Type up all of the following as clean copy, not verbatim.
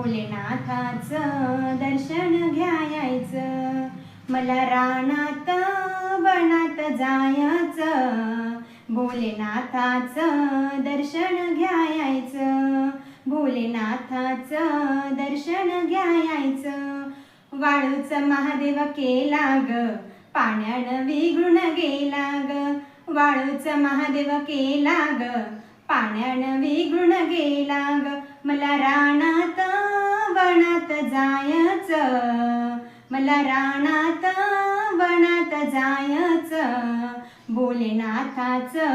भोलेनाथाचं दर्शन घ्यायचं, मला रानात वनात जायचं, भोलेनाथाचं दर्शन घ्यायचं, भोलेनाथाचं दर्शन घ्यायचं. वाळूचं महादेव केला ग, पाण्यानं विघळून गेला ग, वाळूचं महादेव केला ग, पाण्यानं विघळून गेला ग, मला रानात वनात जायचं, मला रानात वनात जायचं, भोलेनाथाचं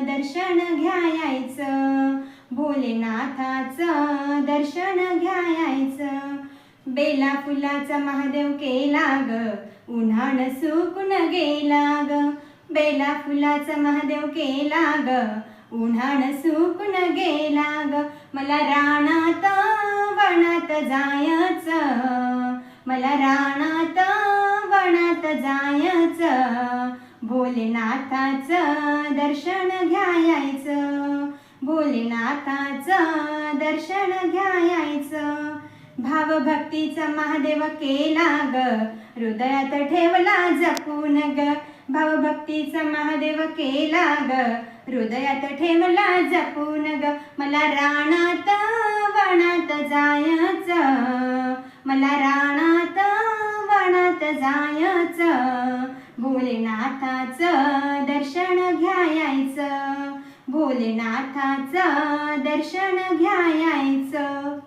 दर्शन घ्यायचं, भोलेनाथाचं दर्शन घ्यायचं. बेला फुलाचा महादेव केला ग, उन्हाळं सुकून गेला ग, बेला फुलाचा महादेव केला ग, उन्हाळं सुकून गेला ग, मला रानात वनात जायचं, मला रानात वनात जायचं, भोलेनाथाचं दर्शन घ्यायचं, भोलेनाथाचं दर्शन घ्यायचं. भावभक्तीचा महादेव केला ग, हृदयात ठेवला जपून ग, भावभक्तीचा महादेव केला ग, हृदयात ठेवला जपून ग, मला रानात वनात जायचं, मला रानात वनात जायचं, भोलेनाथाचं दर्शन घ्यायचं, भोलेनाथाचं दर्शन घ्यायचं.